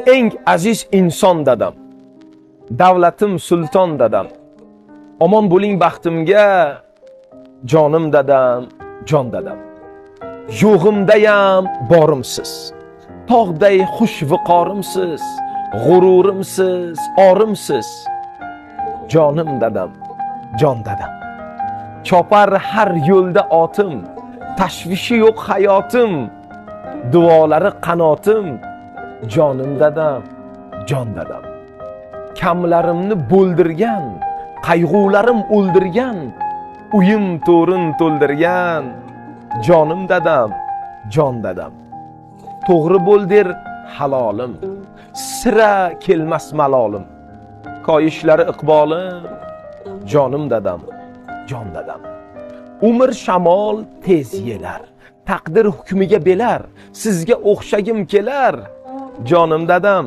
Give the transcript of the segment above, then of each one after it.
Eng aziz inson dadam. Davlatim sulton dadam. Omon bo'ling baxtimga, jonim dadam, jon dadam. Yo'g'imdayam borimsiz. Tog'day xush viqorimsiz, g'ururimsiz, orimsiz. Jonim dadam, jon dadam. Chopar har yo'lda otim, tashvishi yo'q hayotim, duolari qanotim. Jonim dadam, jon dadam. Kamlarimni bo'ldirgan, qayg'ularim o'ldirgan, uyim to'rin to'ldirgan. Jonim dadam, jon dadam. To'g'ri bo'l der halolim, sira kelmas malolim. Koyishlari iqbolim, jonim dadam, jon dadam. Umr shamol tez yelar, taqdir hukmiga belar, sizga o'xshagim kelar. Jonim dadam,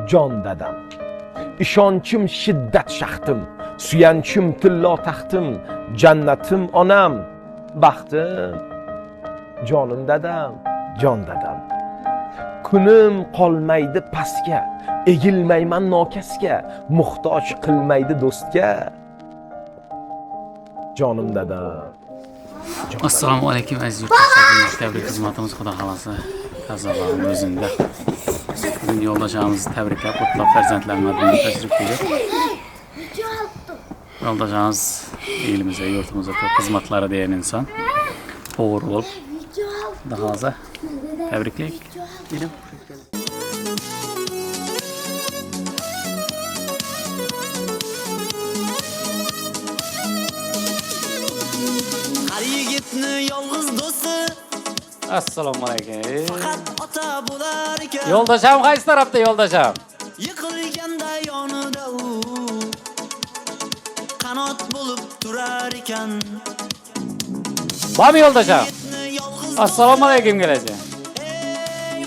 jon dadam. Ishonchim shiddat shaxtim, suyanchim tillo taxtim, jannatim onam, baxtim. Jonim dadam, jon dadam. Kunim qolmaydi pastga, egilmayman nokasga, muhtoj qilmaydi do'stga. Jonim dadam. Assalomu alaykum aziz yurtdoshlar. Tabrik xizmatimiz xudo xolasa Azalning o'zida. Bugun yo'ldoshimiz tabriklab, qutlab farzandlarni bilan tashrif buyurib. Yo'ldoshimiz elimizga, yurtimizga ko'p xizmatlari degan inson. To'g'ri bo'lib, xudo xolasa tabriklaylik. Assalomu alaykum. Faqat ota bo'lar ekan. Yo'ldosham qaysi tarafda yo'ldosham? Yiqilganda yonida u qanot bo'lib turar ekan. Bormi yo'ldosham? Assalomu alaykum kelaja.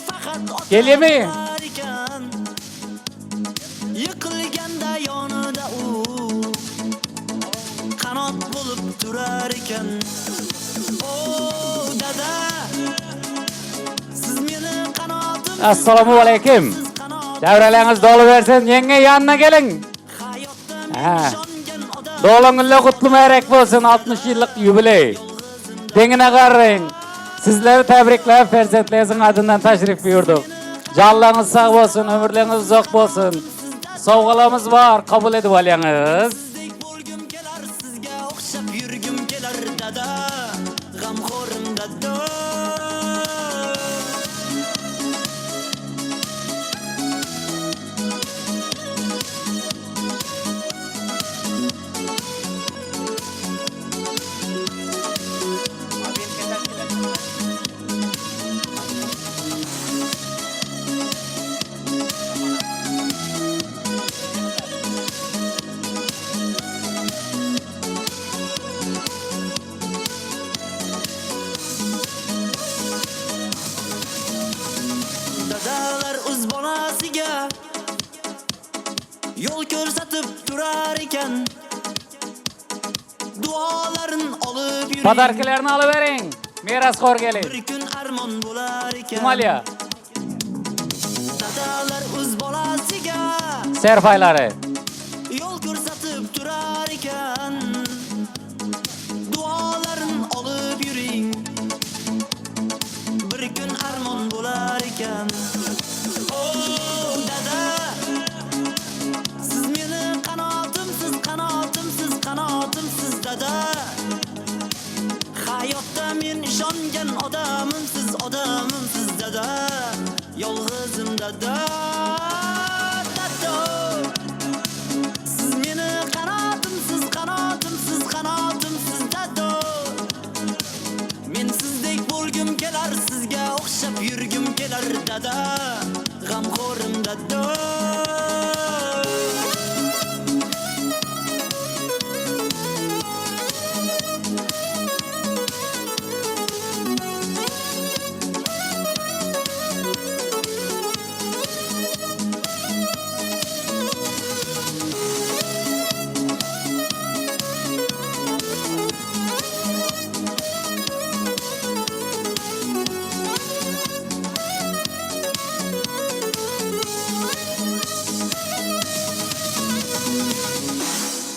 Faqat ota Kelyapmi? bo'lar ekan. Yiqilganda yonida u qanot bo'lib turar ekan. Dada, siz meni qanotim. Assalomu alaykum. Davralarınız dolu versin, yenge yanına gelin. Dolunuzla kutlu meyrek olsun 60 yıllık jubiley. Dengine qarayın. Sizleri tebrikler, farzandlarinizin adından taşrif buyurduk. Canlarınız sağ olsun, ömürleriniz uzak olsun. Sovg'alarimiz var, kabul edip olyаңыз. Bo'lgim kelar, sizga o'xshab yurgim kelar dada. G'amxo'rim dada. Dadalar o'z bolasiga yo'l ko'rsatib turar ekan. Duolarin olib yuring. Padarkilerini alıverin. Mirasxo'r gelin. Bir kun armon bo'lar ekan. Somalia. Dadalar o'z bolasiga Serfayları. yo'l ko'rsatib turar ekan. Duolarin olib yuring. Bir kun armon bo'lar ekan. Dada, siz meni qanotimsiz, qanotimsiz, qanotimsiz dada. Hayotda men ishongan odamimsiz, odamimsiz dada. Yolg'izim dada. Dada. Siz meni qanotimsiz, qanotimsiz, qanotimsiz dada. Men sizdek bo'lgim kelar, sizga o'xshab yurgim kelar dada. G'amxo'rim dada.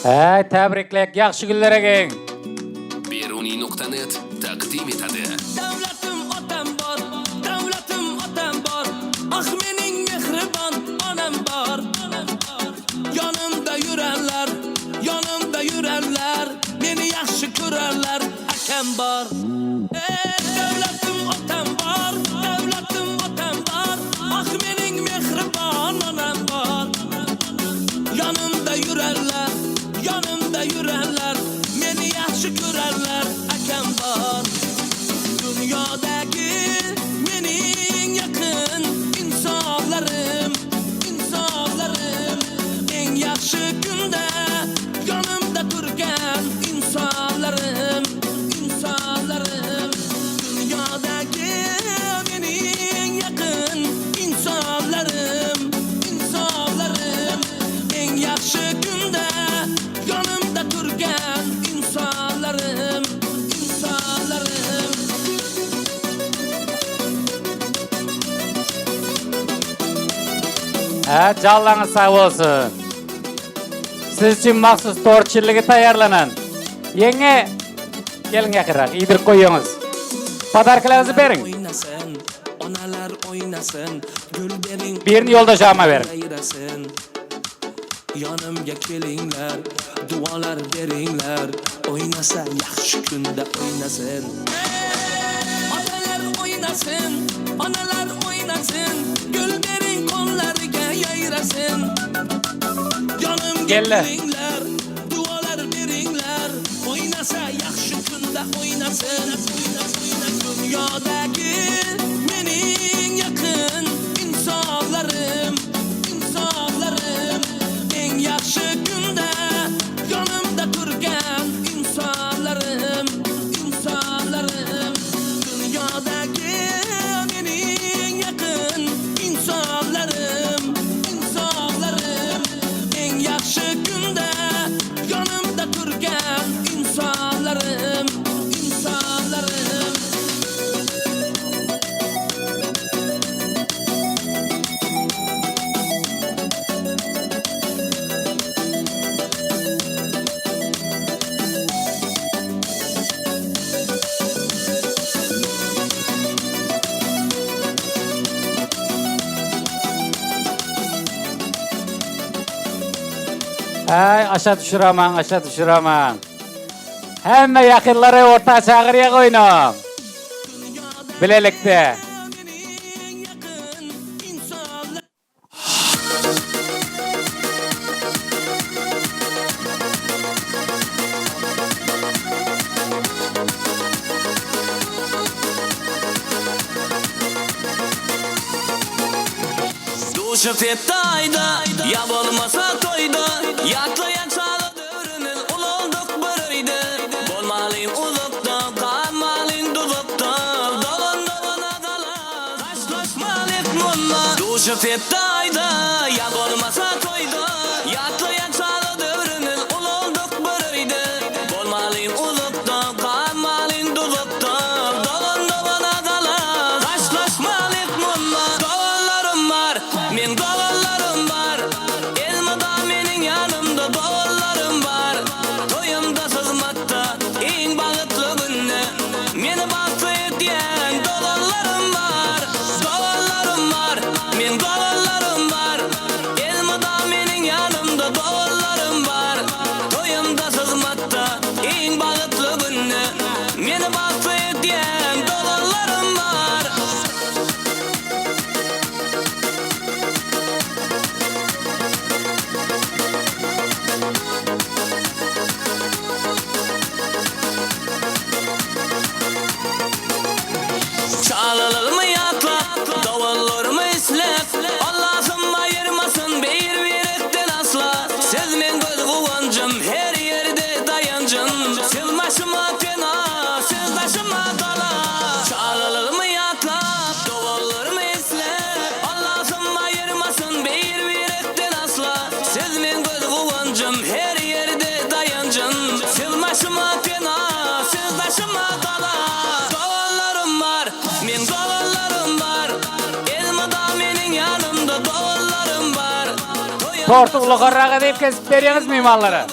Tebriklek, yaxshi günler egeň. Beruni.net taqdim etadi. Davlatim otam bor, davlatim otam bor. Ah mening mehribon onam bor. Yonimda yurarlar, yonimda yurarlar. Meni yaxshi ko'rarlar, akam bor. Davlatim otam bor, davlatim otam bor. Ah mening mehribon onam bor. Yonimda yurarlar, yonimda yurarlar. Meni yaxshi ko'rarlar, akam bor. Dünyodagi mening yaqin insonlarim, insonlarim. Eng yaxshi kunda yonimda turgan insonlarim, insonlarim. Dünyodagi mening yaqin insonlarim, insonlarim. Eng yaxshi kunda yonimda turgan insonlarim, insonlarim. Canlarınız sağ olsun. Siz için mahsus torçiligi tayarlanan. Yenge, gelin yakırak, iyidir koyuyorsunuz. Padarkalarınızı verin. Oynasın, onalar oynasın, güllerin Birini yoldaşağıma verin. ayrasın. Yanımga kelinglar, duolar beringlar, oynasa yaxshi kunda oynasın. Otalar oynasın, onalar oynasın, güllerin qo'llariga yayrasın. Yanımga Gelle. kelinglar, duolar beringlar, oynasa yaxshi kunda oynasın. Dünyodagi mening yaqin insonlarim, insonlarim. Eng yaxshi kunda yonimda turgan insonlarim, insonlarim. Dünyodagi mening yaqin insonlarim, insonlarim. Eng yaxshi kunda yonimda turgan insonlarim, insonlarim. Aşağı düşüraman, aşağı düşüraman. Hemme yakınları orta çağırıya koyunum. Bilelikte. Mening yaqin insonlar. Duşu fetayda, ya bo'lmasa to'yda, yaqlayan chala dövrünün ulolduk biriydi. Bo'lmalin ulukda, qalmalin dudukda, dolan dolana dala, taşlaşmalik mulla. Duşu fetayda, ya bo'lmasa to'yda, yaqlayan chala dövrünün ulolduk biriydi. Bo'lmalin ulukda, qalmalin dudukda, dolan dolana dala, taşlaşmalik mulla. Dolanlarım var, men dolanlarım var. Elmada mening yanımda dolanlarım var. Toyumda xizmatda eng bag'itli günni meni baxtli etgan dolanlarım var. Dolanlarım var, men dolanlarım var. Elmada mening yanımda dolanlarım var. Toyumda xizmatda eng bag'itli günni meni baxtli etgan dolanlarım var. Çalalımı yakla, davullarımı islep, Allah'ım ayırmasın bir birekten asla. Sizmen göz kuvancım, her yerde dayancım. Siz başıma fena, siz başıma dala. Çalalımı yakla, davullarımı islep, Allah'ım ayırmasın bir birekten asla. Sizmen göz kuvancım, her yerde dayancım. Siz başıma fena, siz başıma dala. Dolanlarım var, men dolanlarım var. Elmada mening yanımda dolanlarım var. Tortuqlu qarrağı deyip kesip veriyorsunuz mimarları.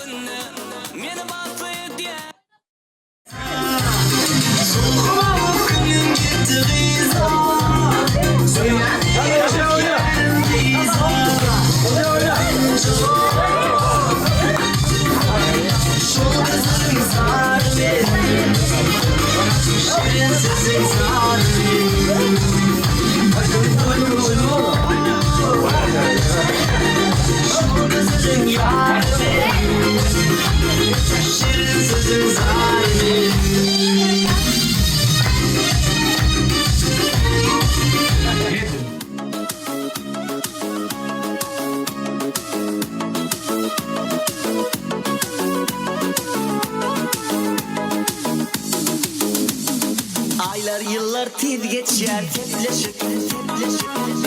Aylar tez geçer tepleşip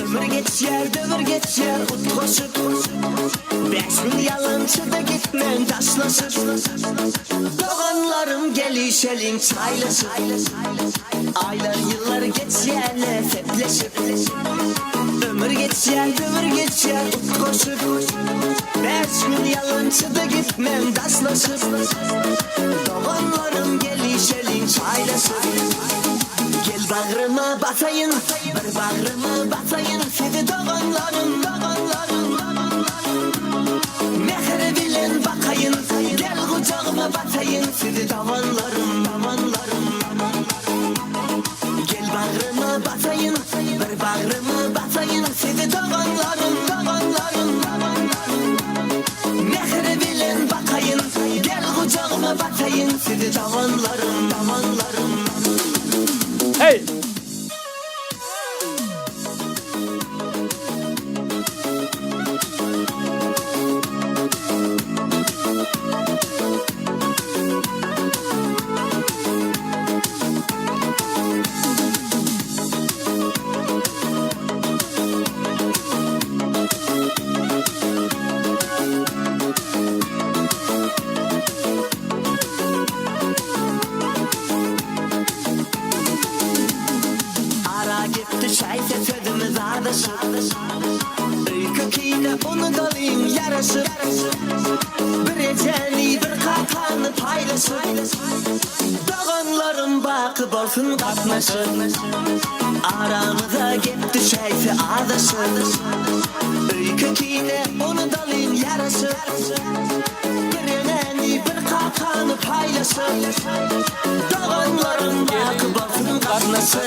Ömür geçer dövür geçer utkoşup 5 gün yalancıda gitmem taşlaşıp Doğanlarım gelişelin çaylaşıp Aylar yıllar geçer tepleşip Ömür geçer dövür geçer utkoşup 5 gün yalancıda gitmem taşlaşıp Doğanlarım gelişelin çaylaşıp Gel bağrıma batayın, bir bağrıma batayın Sizi doğanlarım, Mehre bilen bakayın, gel kucağıma batayın Sizi doğanlarım, Gel bağrıma batayın, bir bağrıma batayın Sizi doğanlarım, Mehre bilen bakayın, gel kucağıma batayın Sizi doğanlarım, Hey! Ara gitti şayse sözümüz adaşıp Öykü kine onu dalayım yarışıp Bir eceni bir kakanı paylaşıp Doğanlarım bakıp olsun katlaşıp Aramıza gitti şayse adaşıp Öykü kine onu dalayım yarışıp Bir eceni bir kakanı paylaşıp Doğanlarım bakıp olsun katlaşıp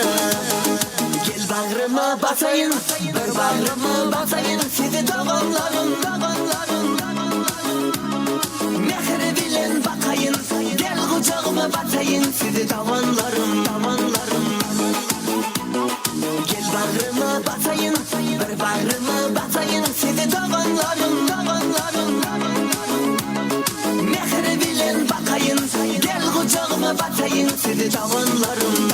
Gel bağrıma basayın, bir bağrıma basayın Sizi doğanlarım, Mehre bilen bakayın, gel kucağıma batayın Sizi doğanlarım, Gel bağrıma basayın, bir bağrıma basayın Sizi doğanlarım, Mehre bilen bakayın, gel kucağıma batayın Sizi doğanlarım,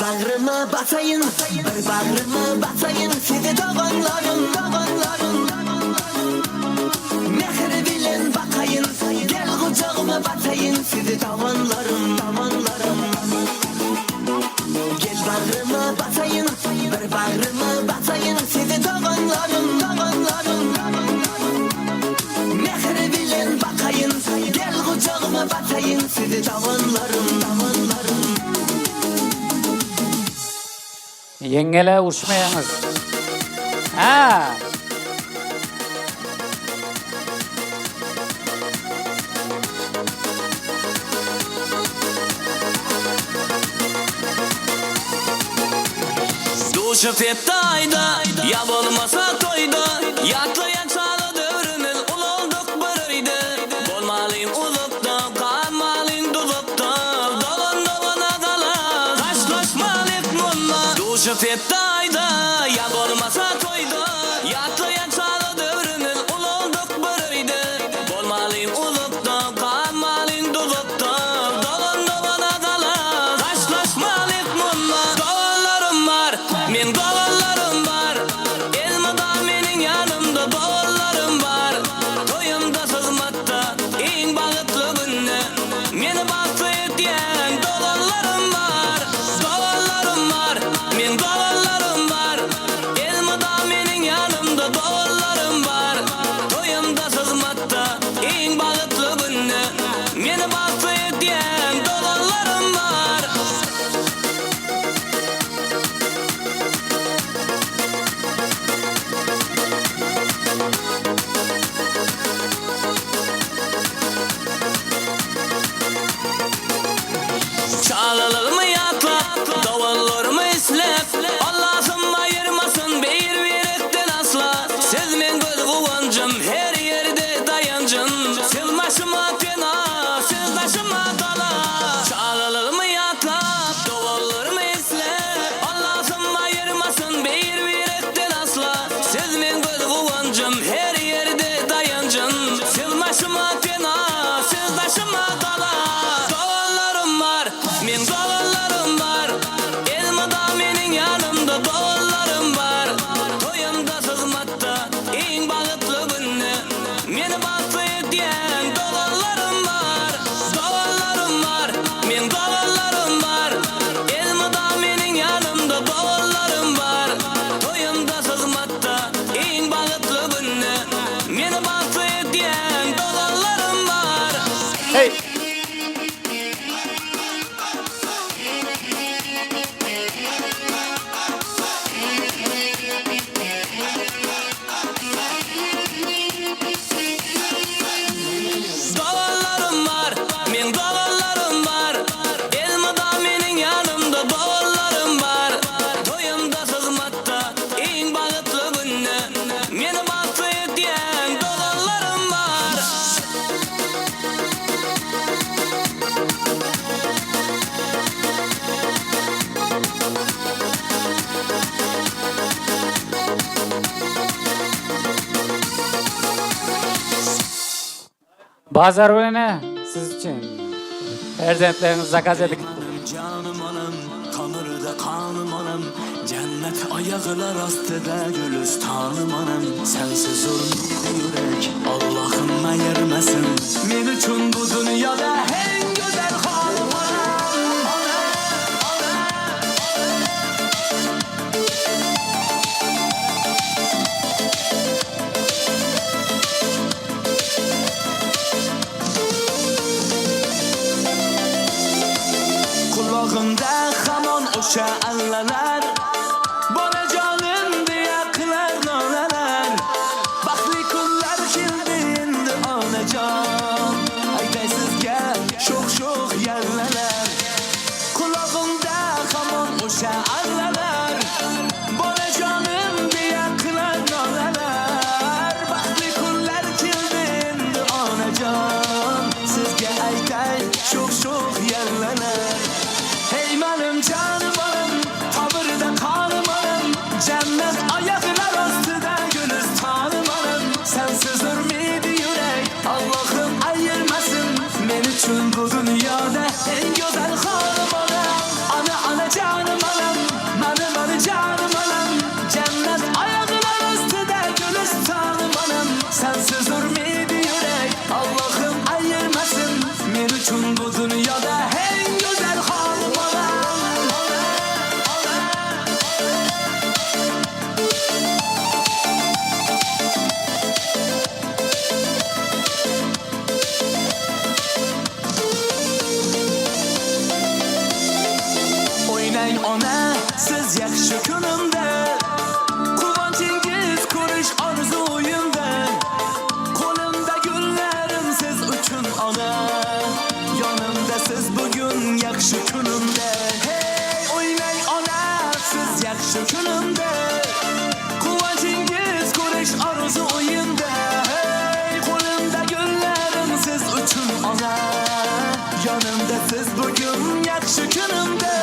Bağrıma basayın, bir bağrıma basayın Sizi doğanlarım, Mehre bilen bakayın, gel kucağıma batayın Sizi doğanlarım, Gel bağrıma basayın, bir bağrıma basayın Sizi doğanlarım, Mehre bilen bakayın, gel kucağıma batayın Sizi doğanlarım, Yengele uçmayanız. Ha. Duşu fettayda, ya olmasa toyda Yaklayan çağla dövrünün ul olduk bırıydı Bolmalıyım ulukta, kalmalıyım dulukta Dolan dolana dala, taşlaşmalıyım mulla Duşu fettayda, ya olmasa toyda Yaklayan çağla dövrünün ul olduk bırıydı Bolmalıyım ulukta, kalmalıyım dulukta Dolan dolana dala, taşlaşmalıyım mulla Doğanlarım var, men doğanlarım var Elmada menin yanımda Bazar gününe siz için farzandlarınız zakaz edik. Canım anam, tanrıda kanım anam, cennet ayaklar astıda gülistanım anam. Sensiz olmaydı yürek, Allah'ım ayırmasın. Men üçün bu dünyada en güzel halim anam. Kulağımda hamon oşa allalar, bana canım diye kılar nolalar. Bakli kullar kildiğinde alacağım, hayday sizge şok yerler. Kulağımda hamon oşa allalar, bana canım diye kılar nolalar. Bakli kullar kildiğinde alacağım, sizge hayday şok yerler. Hey benim canım anam, tavırda kanım anam, cennet ayaklar astıda gülistanım anam. Sensiz ölmeydi yürek, Allah'ım ayırmasın. Men üçün bu dünyada en güzel halim anam. Ana canım anam, benim canım anam, cennet ayaklar astıda gülistanım anam. Sensiz ölmeydi yürek, Allah'ım ayırmasın. Men üçün bu dünyada en güzel halim anam. Oynayın ona siz yaxshi kunimda, quvonchingiz ko'rish orzuyimda. Qo'limda gullarim siz uchun ona, yonimda siz bugun yaxshi kunimda. Hey oynayın ona siz yaxshi kunimda, quvonchingiz ko'rish orzuyimda. Hey qo'limda gullarim siz uchun ona, yonimda siz bugun yaxshi kunimda.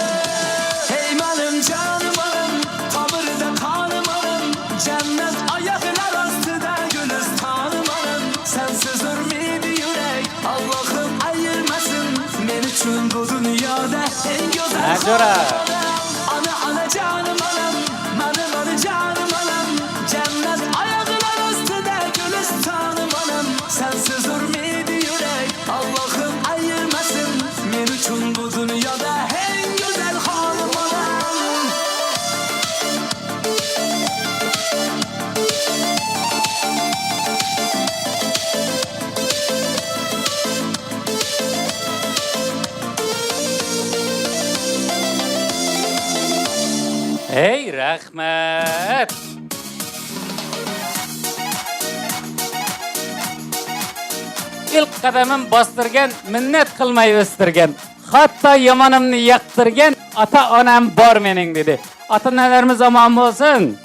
Hey benim canım anam, tavırda kanım anam, cennet ayaklar astıda gülistanım anam. Sensiz ölmeydi yürek, Allah'ım ayırmasın. Men üçün bu dünyada en güzel Acora. halim anam. Ana canım anam, benim canım anam, cennet ayaklar astıda gülistanım anam. Sensiz ölmeydi yürek, Allah'ım ayırmasın. Men üçün bu dünyada en güzel halim anam. Hey rahmet. İlk kadamım bastırgan, minnet kılmayı östürgen. Hatta yamanımni yaktırgen, ata onam bor mening dedi. Ata nelerimiz aman bolsun.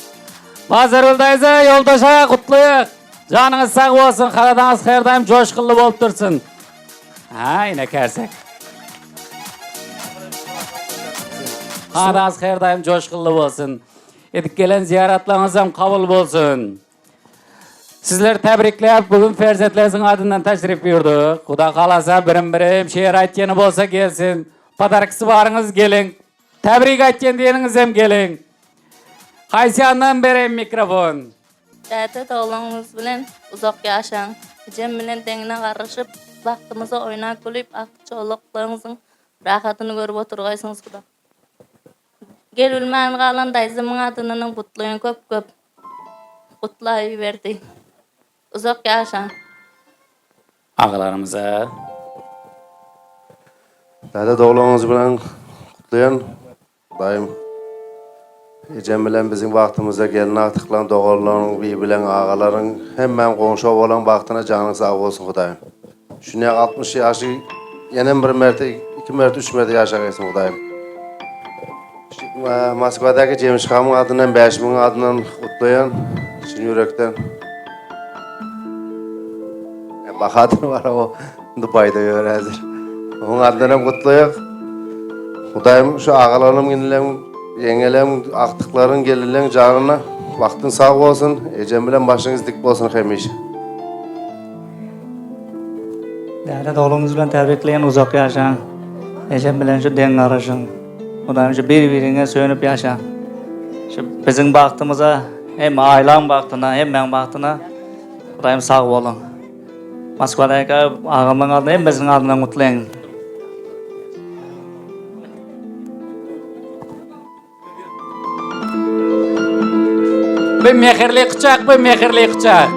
Bazarıldaysa yoldaşa kutluyuk. Canınız sağ olsun, karadanız her daim coşkullu bolup dursun. Ha, yine kersek. Karadanız her daim coşkullu bolsun. Edip gelen ziyaratlarınız hem kabul bolsun. Sizler tebrikleyip bugün farzandlarinizin adından taşrif buyurduk. Xudo kalasa birim şeir aytgani bolsa gelsin. Padarkısı barınız gelin. Tebrik aytgan diyeniniz hem gelin. Qaysi yandan bereyim mikrofon? Dede doğulanımız bilen uzak yaşan. Cem bilen dengine karışıp, vaktimizi oynayıp gülüp, akçoluklarınızın rahatını görüp oturgaysınız kuda. Gel ülmen kalan dayızımın adının kutluyun köp. Kutlayı verdi. Uzak yaşan. Ağalarımıza. Dede doğulanımız bilen kutlayan daim Ecem bilen bizim vaktimize gelin artıklan doğulanın, bilen ağaların hemen konuşu olan vaktine canın sağ olsun Kudayım. Şuna 60 yaşı yenen bir merte, 2 merte, 3 merte yaşayasın Kudayım. Moskvadaki Cemiş Kağım'ın adından, Beşim'in adından kutlayan şimdi yürekten bakadın var o Dubai'de öğrenir. Onun adından hem kutlayık. Kudayım şu ağalarım yenilen yengelerim, aktıkların, gelinlerin canına vaktin sağ olsun, Ecem bilen başınız dik olsun hemiş. Oğlunuz bilen tebrikleyin, uzak yaşan. Eşem bilen şu den arışın. Ondan şu birbirine söynüp yaşan. Şu bizim baktığımıza hem ailen baktığına hem ben baktığına Kudayım sağ olun. Moskvadaki ağamın adına hem bizim adına mutlayın. Bir mehirli kucak, bir mehirli kucak.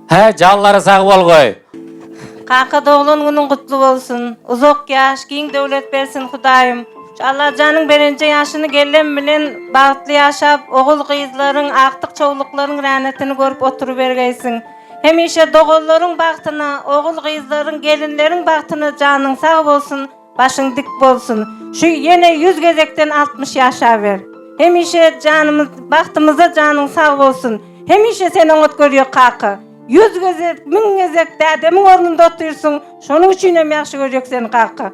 He, canları sağ ol koy. Kaka doğulun günün kutlu olsun. Uzak yaş, giyin devlet versin Hudayım. Allah canın berince yaşını gelen bilen bağıtlı yaşap, oğul kızların, aktık çoğulukların ranetini görüp oturuvergeysin. Hem işe doğulların baktına, oğul kızların, gelinlerin baktına canın sağ olsun, başın dik bolsun. Şu yine 100 gezekten 60 yaşa ver. Hem işe canımız, baktımıza canın sağ olsun. Hem işe sen ot görüyor kaka. 100 gezek, 1000 gezek dedemin ornunda oturursun. Şunun için hem yaxşı görecek seni kaka.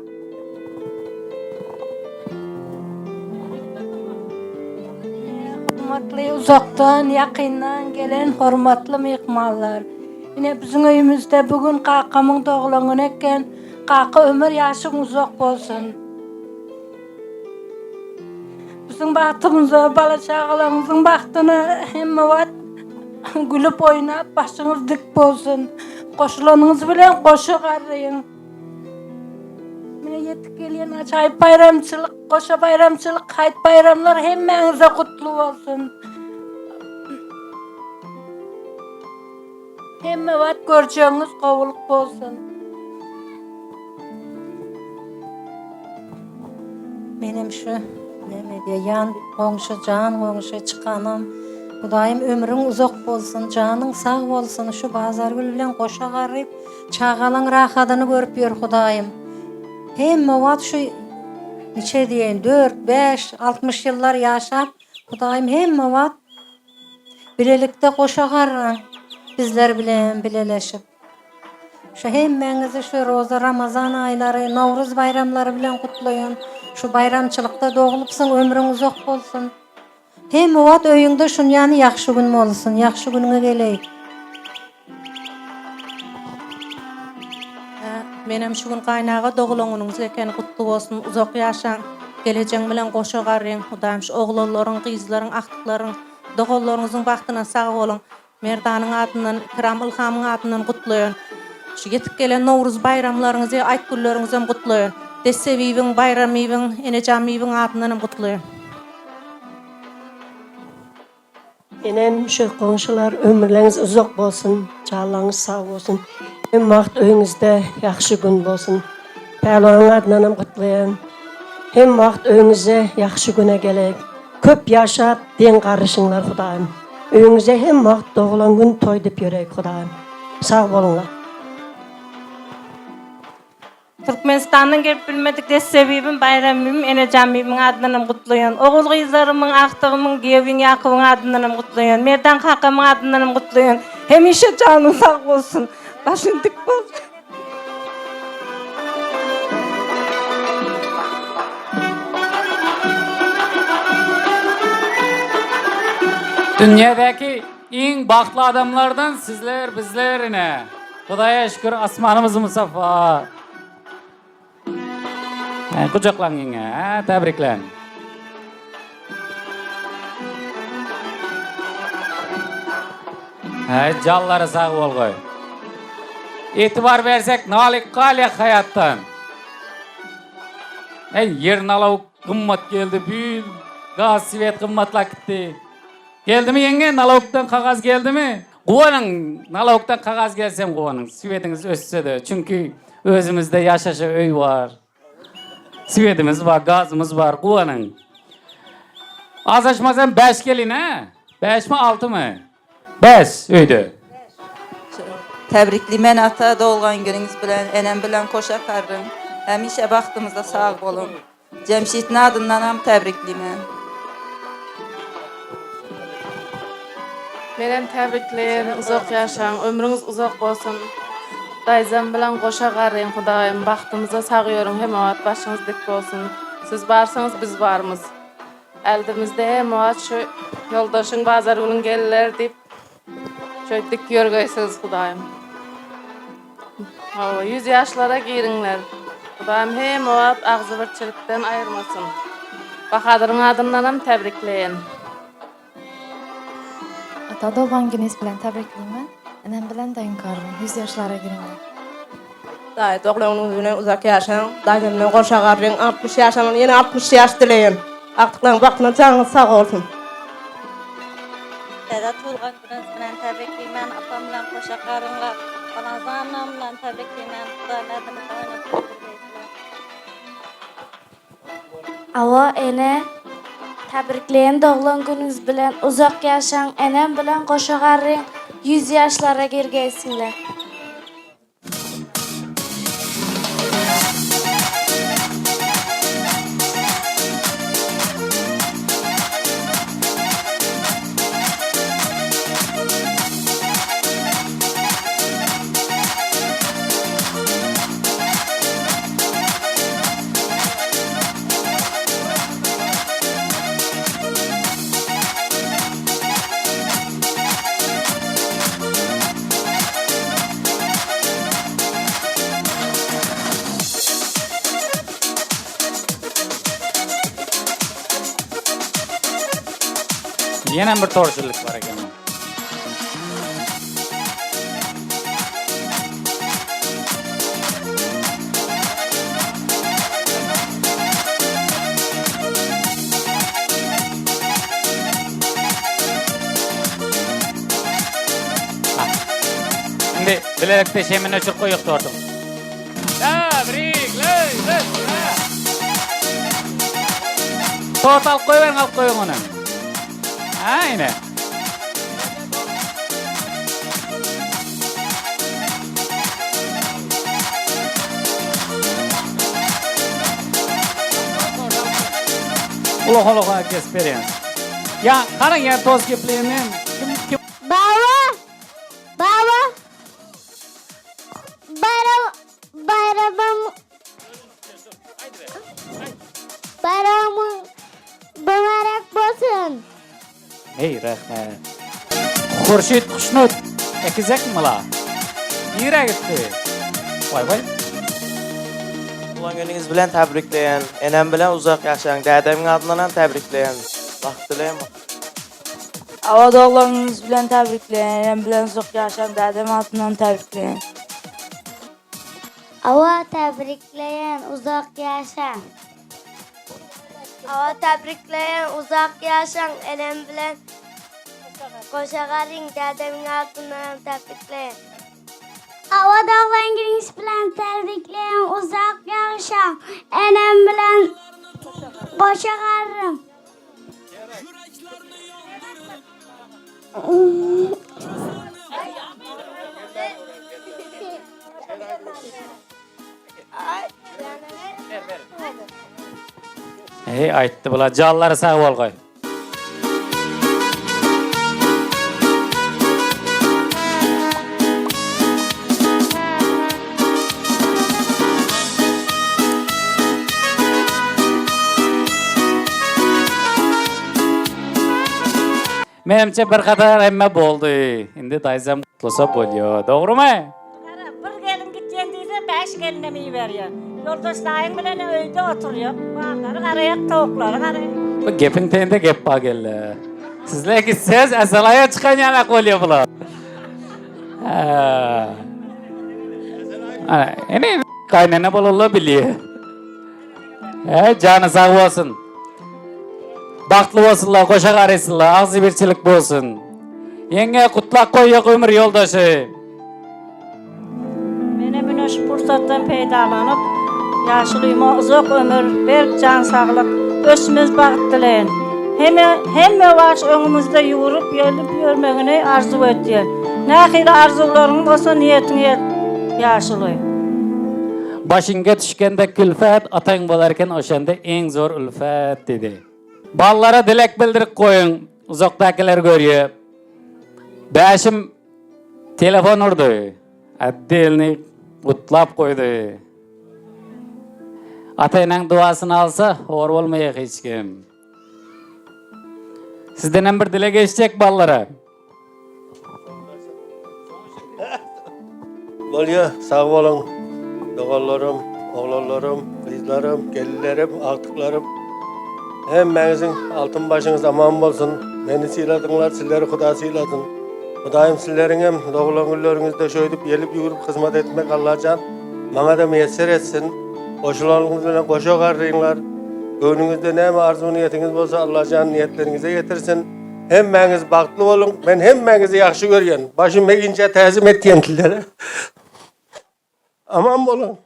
Hürmetli uzaktan, yakından gelen hürmetli mehmanlar. Yine bizim öyümüzde bugün kakamın doğulanını eken, kaka ömür yaşın uzak olsun. Bizim bahtımıza, bala çağalarımızın bahtına hem vat gülüp oynap başınız dik olsun. Koşulanınız bilen koşu arayın. Mine yetip gelen acayip bayramçılık, koşa bayramçılık, kayıt bayramlar hemmenize kutlu olsun. Hemme vat göreceğiniz kovuluk olsun. Benim şu yan komşu, can komşu çıkanım. Kudayım ömrün uzak bolsun, canın sağ olsun. Şu bazar gül bilen koşa garip, çağalan rahatını görüp yor Kudayım. Hem vat şu niçe diyen 4, 5, 60 yıllar yaşap, Kudayım hem vat birlikte koşa garran, bizler bilen bileleşip. Şu hemmenizi şu Roza Ramazan ayları, Novruz bayramları bilen kutlayın. Şu bayramçılıkta doğulupsun, ömrün uzak bolsun. Hem vat öyüngde şun yani yaxşı gün olsun, yaxşı gününe geleyik. Benim şu gün kaynağı doğulunuz eken kutlu olsun, uzak yaşan, geleceğin bilen koşa garren, Hudayım şu oğulların, kızların, aktıkların, doğullarınızın baktına sağ olun. Merdanın adından, Kiram Ilham'ın adından kutlayın. Şu yetip gelen Novruz bayramlarınızı, ayt günlerinizi kutlayın. Dessevi'nin, Bayrami'nin, Enecami'nin adından kutlayın. Benim şu komşular ömürleriniz uzak olsun, canlarınız sağ olsun. Hem vaxt öyünüzde yaxşı gün olsun. Pəhlivanın adından kutlayın. Hem vaxt öyünüze yaxşı güne gelek. Köp yaşap, den qarışınlar Hudayım. Öyünüze hem vaxt doğulan gün toy dep yörek Hudayım. Sağ olunlar. Türkmenistan'dan gelip bilmedik de sebebim bayramım, Enecami'min adından kutlayan. Oğul kızlarımın, aktığımın, gevin, yakıvın adından kutlayan. Merdan Hakam'ın adından kutlayan. Hem işe canın sağ olsun. Başın dik olsun. Dünyadaki en baklı adamlardan sizler bizlerine. Kudaya şükür asmanımız musaffa. Kucaklan yine, tebrikler. Canları sağ ol koy. İtibar versek nalik kalyak hayattan. Yer nalavuk kımmat geldi, büyük gaz sivet kımmatla gitti. Geldi mi yenge, nalavuktan kagaz geldi mi? Kuvanın, nalavuktan kagaz gelsem kuvanın, sivetiniz össe de. Çünkü özümüzde yaşaşı öy var. Sivetimiz var, gazımız var, kuvanın. Az açmasan 5 gelin ha? 5 mi 6 mı? 5 öydü. Tebriklimen ata doğulgan gününüz bilen, enem bilen koşa karrın. Hemişe baktığımızda sağ olun. Cemşit'in adından ham tebriklimen. Menen tebrikleyen, uzak yaşan, ömrünüz uzak olsun. Dayzam bilen koşa garayın Hudaýym. Baktymyza sagýyorum, hem wagt başyňyz dik bolsun. Siz barsanız biz barmyz. Eldimizde hem wagt şu ýoldaşyň bazar günüň geller dip şöyle dik ýörgeýsiz Hudaýym. 100 ýaşlara giriňler. Hudaýym hem wagt agzybirçilikden aýyrmasyn. Bahadyryň adyndan hem täbrikleýän. Ata doğan gününüz bilen tebrikleyin. Enem bilen dayın karım. 100 yaşlara girinler. Dayı doğduğunuz güne uzak yaşayın. Dayımla koşa garayın. 60 yaşamın yine 60 yaş dileyin. Aktıklan bakma canınız sağ olsun. Dada tulgan gününüz bilen tebrikleyin. Apam bilen koşa garayınlar. Balazanam bilen tebrikleyin. Hudaýyň adyny oýnap Awa ene tebrikleyin doğulan gününüz bilen uzak yaşaň. Enem bilen goşa garryň. 100 yaşlara girgeýsinler. Yine bir torçuluk var ekan. Şimdi bilerekte şeymen öçür koyuq tordum. Tebrikler. Total koyuverin, alıp koyun onu. Aynen. Uluğa experience. Ya karın ya toz kipliğinin kim Baba! Bayramın mübarek bolsun. Hey rahmet. Hurşit Kuşnut. Ekizek mi la? Nire gitti? Vay. Ulan gününüz bilen tebrikleyin. Enem bilen uzak yaşayan. Dädemin adından hem tebrikleyin. Vakt dileyin. Awa doğulanynız bilen täbrikleýän, enem bilen uzak ýaşaň dädem adyndan täbrikleýän. Awa tebrikleyin uzak yaşan. Awa tebrikleyin uzak yaşan. Enem bilen koşa garayın. Dädemin adyndan tebrikleyin. Awa doğulan gününüz bilen tebrikleyin uzak yaşan. Enem bilen koşa garayın. Hey aytdı bula jallary sag bolgoy. Menimçe bir kadar emme boldu. Indi dayzam kutlusa bolýar. Dogrymy? Bir gelin gitken diýse 5 geline mi berýär. Yoldaşlaryň bilen öýde oturýar. Baglary garaýak, towaklary garaýak. Bu gepin tende gep ba gelle. Sizler gitseniz asalaya çıkan yana bolýar bular. Ene kaynana bolanlar bilýär. Jany sag bolsun. Baktlı bolsunlar, koşa garaysınlar, agzybirçilik bolsun. Enge kutlak koýak ömür yoldaşı. Mene mine şu pursatdan peýdalanyp, ýaşylyma uzak ömür, berk can saglyk, ösmez bagyt dileýän. Hemme wagt öňümizde ýurup ýelip ýörmegini arzu etýär. Nähili arzularyň bolsa niýetiňe ýaşyly. Başınga düşkende külfet, ataň bolarken oşanda en zor ülfet dedi. Ballara dilek bildirip koyun, uzakdakiler görüyor. Beşim telefon urdu. Addelni Utlap koydu. Atayның duasını alsa, or olmayacak hiç kim. Sizden bir dile geçecek ballara. Bolya, sağ olun. Doğallarım, oğlanlarım, kızlarım, gelinlerim, artıklarım. Hemmenizin altın başınız aman olsun. Beni siladınlar, sizleri Huda siladın. Hudayım sizlerin hem doğulan günlerinizde şöydüp, gelip yürüp hizmet etmek Allah'can. Bana da müyesser etsin. Koşularınızla koşu karrıyınlar. Önünüzde ne arzu niyetiniz olsa Allah'can niyetlerinize getirsin. Hemmeniz baktlı olun. Ben hemmenizi yaxşı görüyen. Başım egince tezim ettiyen tilleri. Aman olun.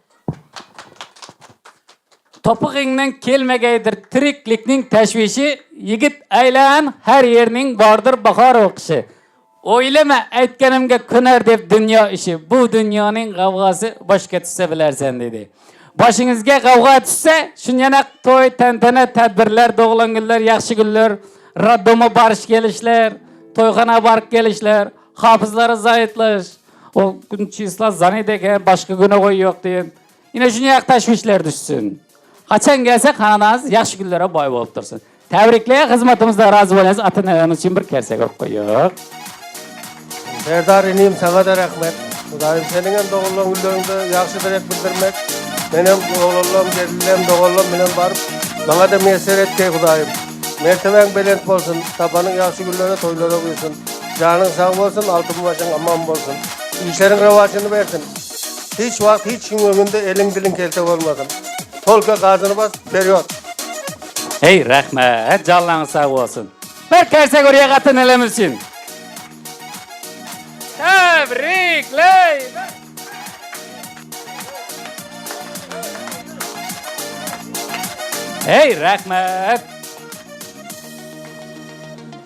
Topuğundan kelmegeydir tiriklikning teşvişi, yigit aylan her yerning vardır bakar okışı. Oylama aytganimga kunar deb dünya işi. Bu dünyanın kavgası boş ketse bilersen dedi. Başınızga kavga düşse, şunyana toy, tantana, tedbirler, doğulan günler, yaxşı günler, raddoma barış gelişler, toyxana barıp gelişler, hafızları zayıtlaş. O gün çizla zannedeken başka güne koy yok diyen. Yine şunya teşvişler düşsün. Kaçan gelse kananız yaxşı günlere boy bolup dursun. Tebrikleye hizmetimizde razı olunuz. Atınağınız için bir kersek olup koyuyor. Serdar ineyim sana da rahmet. Hudayım senin hem doğulan günlerinde yaxşı direk bildirmek. Benim oğlanlarım, gelinim, doğulanlarım benim varıp bana da müyesser et ki Hudayım. Merteven belent olsun, tabanın yaxşı günlerine toylara koysun. Canın sağ olsun, altın başın aman olsun. İşlerin revacını versin. Hiç vakit, hiç gün önünde elin dilin kelte olmasın. Tolka gazını bas, periyot. Hey rahmet, canlarınız sağ olsun. Bir kersek oraya katın elemiz için. Tebrikler. Hey rahmet.